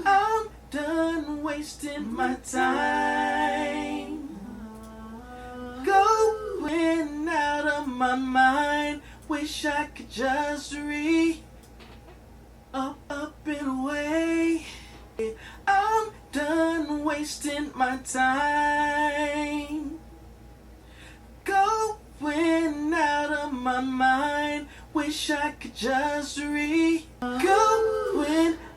I'm done wasting my time, going out of my mind. Wish I could just up and away. I'm done wasting my time, going out of my mind. Wish I could just going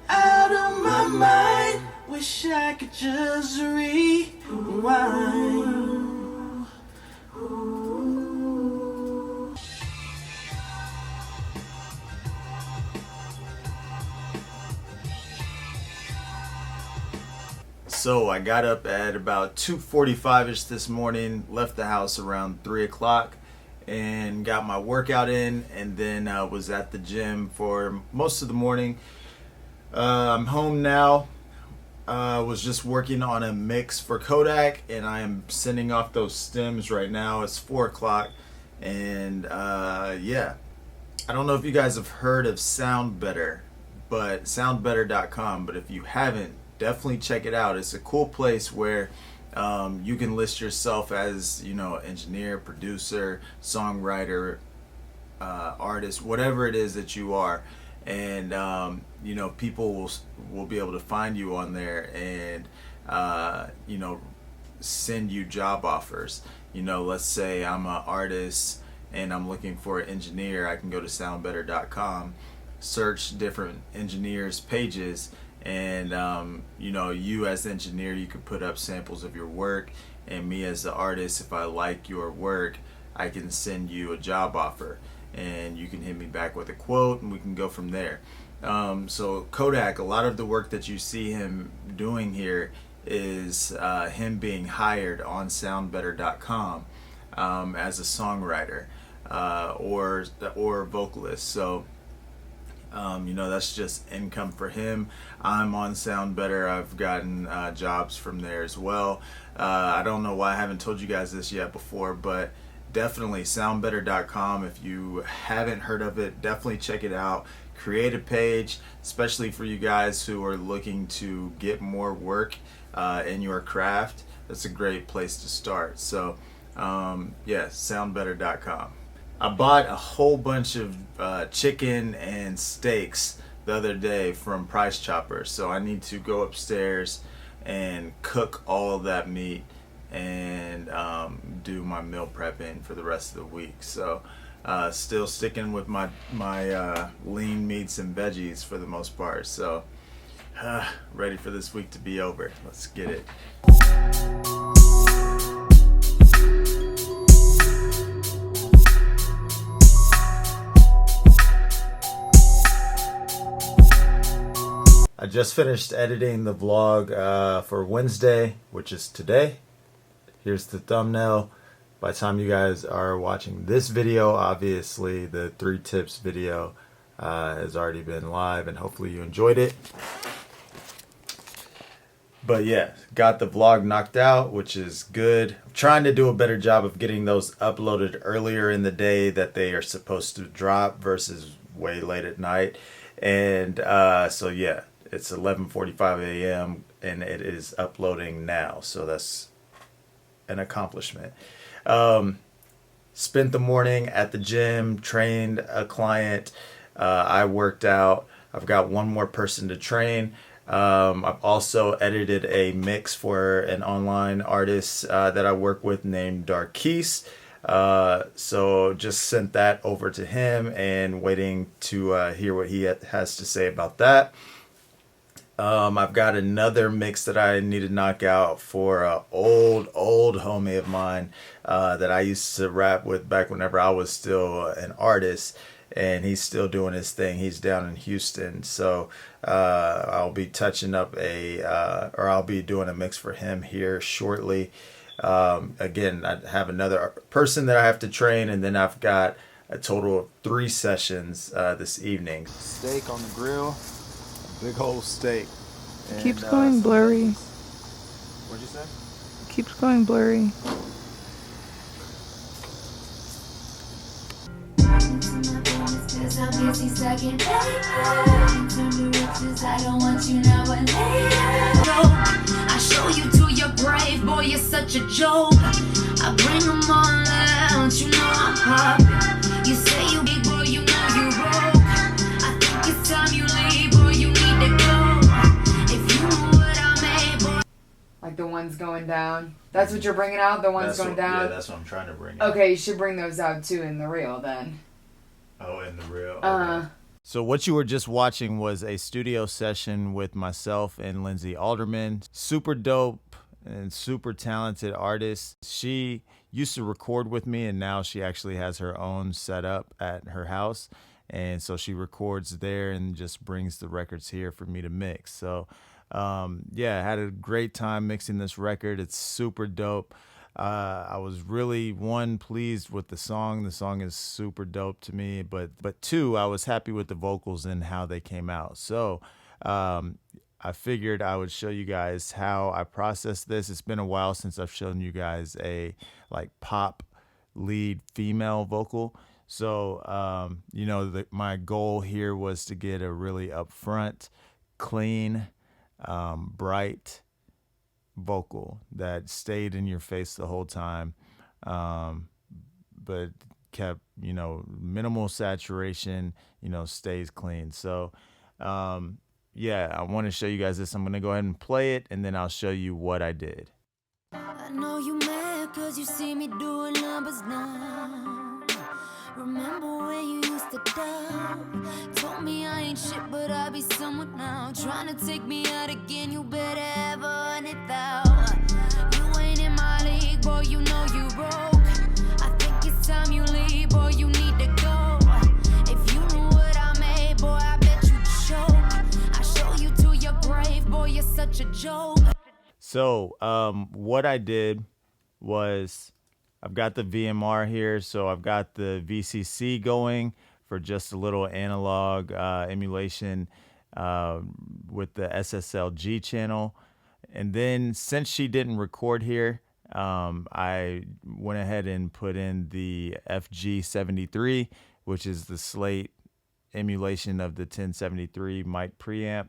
out of my mind. Wish I could just rewind. So I got up at about 2:45ish this morning, left the house around 3 o'clock, and got my workout in, and then was at the gym for most of the morning. I'm home now. Was just working on a mix for Kodak, and I am sending off those stems right now. It's 4 o'clock, and yeah, I don't know if you guys have heard of Soundbetter, but Soundbetter.com. But if you haven't, definitely check it out. It's a cool place where you can list yourself as, you know, engineer, producer, songwriter, artist, whatever it is that you are, and you know, people will be able to find you on there and you know, send you job offers. You know, let's say I'm an artist and I'm looking for an engineer. I can go to soundbetter.com, search different engineers pages, and you know, you as the engineer, you could put up samples of your work, and me as the artist, if I like your work, I can send you a job offer, and you can hit me back with a quote, and we can go from there. So Kodak, a lot of the work that you see him doing here is him being hired on soundbetter.com as a songwriter or vocalist. So you know, that's just income for him. I'm on Soundbetter. I've gotten jobs from there as well. I don't know why I haven't told you guys this yet before, but definitely soundbetter.com. If you haven't heard of it, definitely check it out. Create a page, especially for you guys who are looking to get more work in your craft. That's a great place to start. So yeah, soundbetter.com. I bought a whole bunch of chicken and steaks the other day from Price Chopper, so I need to go upstairs and cook all of that meat and do my meal prepping for the rest of the week. So still sticking with my lean meats and veggies for the most part. So ready for this week to be over. Let's get it. I just finished editing the vlog for Wednesday, which is today. Here's the thumbnail. By the time you guys are watching this video, obviously the 3 tips video has already been live, and hopefully you enjoyed it. But yeah, got the vlog knocked out, which is good. I'm trying to do a better job of getting those uploaded earlier in the day that they are supposed to drop versus way late at night. And so yeah, it's 11:45 a.m. and it is uploading now, so that's an accomplishment. Spent the morning at the gym, trained a client. I worked out. I've got one more person to train. I've also edited a mix for an online artist that I work with named I.T.S. So just sent that over to him and waiting to hear what he has to say about that. I've got another mix that I need to knock out for an old homie of mine that I used to rap with back whenever I was still an artist, and he's still doing his thing. He's down in Houston, so I'll be touching up or I'll be doing a mix for him here shortly. Again, I have another person that I have to train, and then I've got a total of 3 sessions this evening. Steak on the grill. Big whole steak. And, keeps going blurry. What'd you say? Keeps going blurry. Cause I'll be 60-second turn to riches. I don't want you now, but later. I show you to your grave, boy, you're such a joke. I bring them all out, you know I'm poppin'. You say you big, boy, you know you broke. I think it's time you leave, boy, you need to go. If you knew what I made, boy. Like the ones going down. That's what you're bringing out? The ones going down? Yeah, that's what I'm trying to bring out. Okay, you should bring those out too in the reel then. Oh, in the reel? Okay. So what you were just watching was a studio session with myself and Lindsay Alderman. Super dope and super talented artist. She used to record with me, and now she actually has her own setup at her house. And so she records there and just brings the records here for me to mix. So yeah, I had a great time mixing this record. It's super dope. I was really, one, pleased with the song. The song is super dope to me, but two, I was happy with the vocals and how they came out. So I figured I would show you guys how I processed this. It's been a while since I've shown you guys a like pop lead female vocal. So you know, my goal here was to get a really upfront, clean, bright vocal that stayed in your face the whole time, but kept, you know, minimal saturation, you know, stays clean. So yeah, I want to show you guys this. I'm gonna go ahead and play it, and then I'll show you what I did. I know you mad cause you see me doing numbers now. Remember when you used to doubt? Told me I ain't shit, but I be someone now. Trying to take me out again, you better ever earn it thou. You ain't in my league, boy, you know you broke. I think it's time you leave, boy, you need to go. If you knew what I made, boy, I bet you'd choke. I show you to your grave, boy, you're such a joke. So what I did was, I've got the VMR here, so I've got the VCC going for just a little analog emulation with the SSLG channel. And then since she didn't record here, I went ahead and put in the FG73, which is the Slate emulation of the 1073 mic preamp.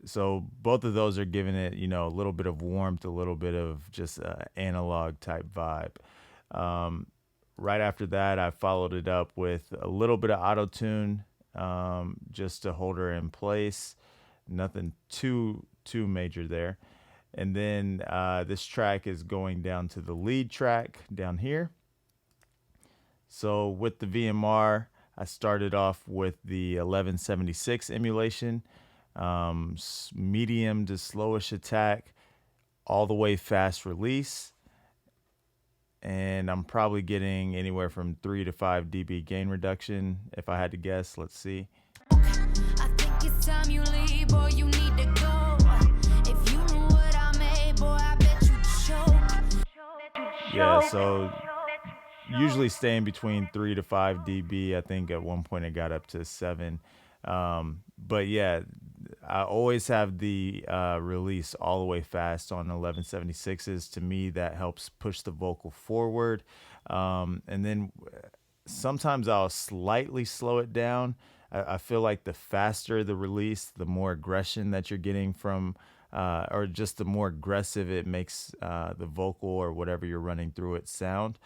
So both of those are giving it, you know, a little bit of warmth, a little bit of just analog type vibe. Right after that, I followed it up with a little bit of auto-tune just to hold her in place. Nothing too major there. And then this track is going down to the lead track down here. So with the VMR, I started off with the 1176 emulation. Medium to slowish attack, all the way fast release, and I'm probably getting anywhere from 3 to 5 dB gain reduction if I had to guess. Let's see. I think it's time you leave, boy, you need to go. If you knew what I made, boy, I bet you'd choke. Yeah, so usually staying between 3 to 5 dB. I think at one point it got up to 7. But yeah, I always have the release all the way fast on 1176s. To me, that helps push the vocal forward. And then sometimes I'll slightly slow it down. I feel like the faster the release, the more aggression that you're getting from, or just the more aggressive it makes the vocal or whatever you're running through it sound.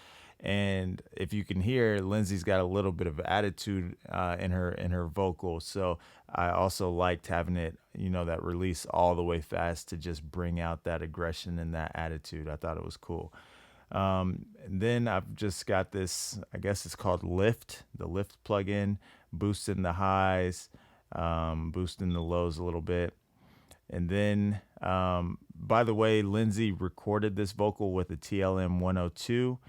And if you can hear, Lindsay's got a little bit of attitude in her vocal. So I also liked having it, you know, that release all the way fast to just bring out that aggression and that attitude. I thought it was cool. And then I've just got this, I guess it's called Lift, the Lift plugin, boosting the highs, boosting the lows a little bit. And then, by the way, Lindsay recorded this vocal with a TLM 102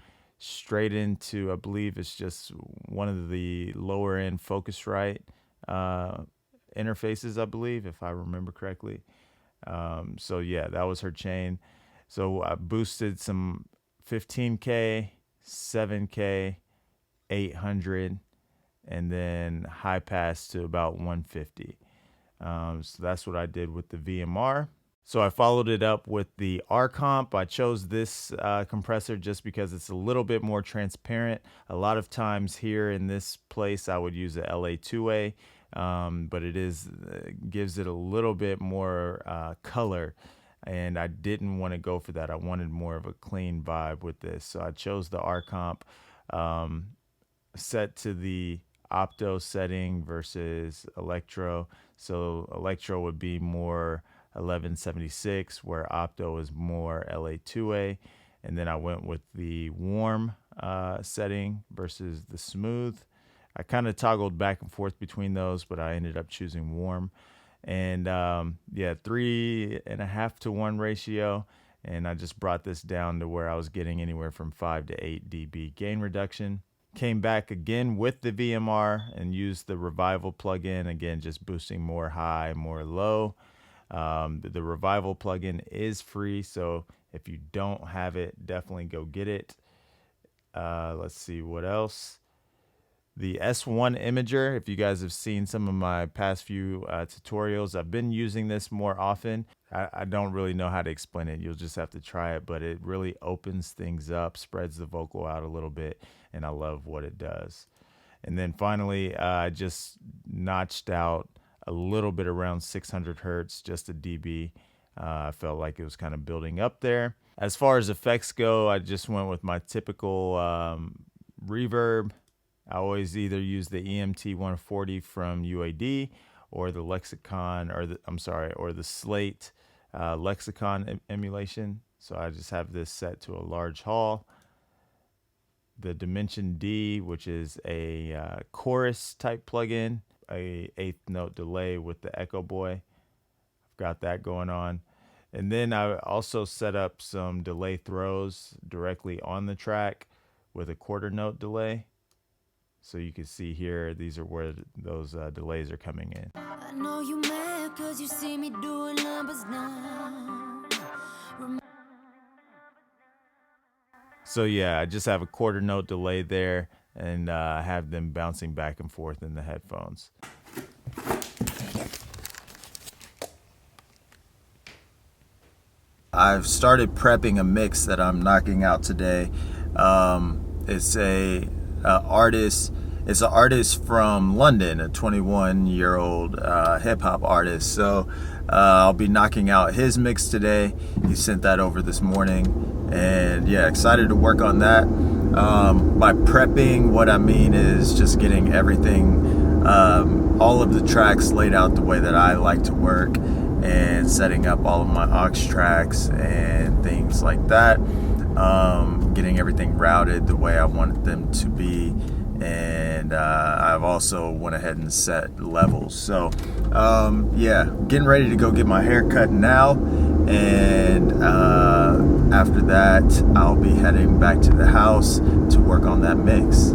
straight into, I believe it's just one of the lower end Focusrite interfaces, I believe, if I remember correctly. So yeah, that was her chain. So I boosted some 15K, 7K, 800, and then high pass to about 150. So that's what I did with the VMR. So I followed it up with the R comp. I chose this compressor just because it's a little bit more transparent. A lot of times here in this place, I would use a LA2A, but it gives it a little bit more color. And I didn't want to go for that. I wanted more of a clean vibe with this. So I chose the R comp, set to the opto setting versus electro. So electro would be more 1176, where opto is more LA2A. And then I went with the warm setting versus the smooth. I kind of toggled back and forth between those, but I ended up choosing warm. And yeah, 3.5 to 1 ratio. And I just brought this down to where I was getting anywhere from 5 to 8 dB gain reduction. Came back again with the VMR and used the Revival plugin, again, just boosting more high, more low. The Revival plugin is free, so if you don't have it, definitely go get it. Let's see what else. The S1 Imager, if you guys have seen some of my past few tutorials, I've been using this more often. I don't really know how to explain it. You'll just have to try it, but it really opens things up, spreads the vocal out a little bit, and I love what it does. And then finally, I just notched out a little bit around 600 hertz, just a dB. I felt like it was kind of building up there. As far as effects go, I just went with my typical reverb. I always either use the EMT 140 from UAD or the Lexicon, or the Slate Lexicon emulation. So I just have this set to a large hall. The Dimension D, which is a chorus type plugin, a 8th note delay with the Echo Boy. I've got that going on. And then I also set up some delay throws directly on the track with a 1/4 note delay. So you can see here, these are where those delays are coming in. I know you mad cause you see me doing numbers now. So yeah, I just have a 1/4 note delay there, and have them bouncing back and forth in the headphones. I've started prepping a mix that I'm knocking out today. It's an artist from London, a 21-year-old hip-hop artist. So I'll be knocking out his mix today. He sent that over this morning, and yeah, excited to work on that. By prepping, what I mean is just getting everything, all of the tracks laid out the way that I like to work, and setting up all of my aux tracks and things like that. Getting everything routed the way I wanted them to be. And I've also went ahead and set levels. So yeah, getting ready to go get my hair cut now. And after that, I'll be heading back to the house to work on that mix.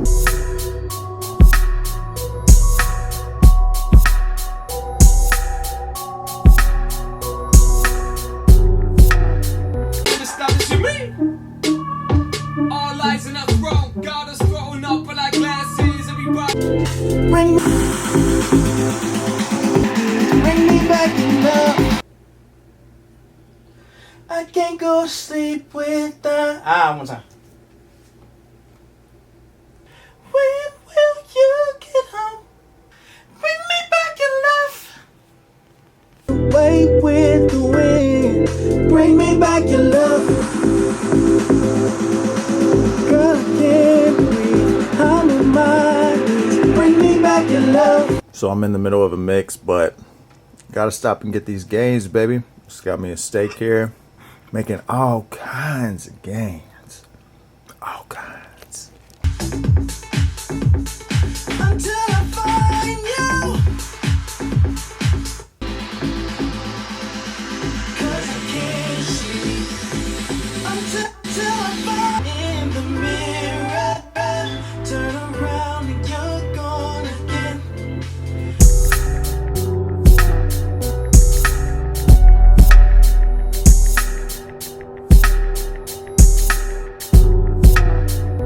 Bring me back in love. I can't go to sleep without. One time. When will you get home? Bring me back in love. Away with the wind. Bring me back in love. Girl, I can't breathe. I'm on my knees. Bring me back in love. So I'm in the middle of a mix, but gotta stop and get these gains, baby. Just got me a steak here, making all kinds of gains. All kinds.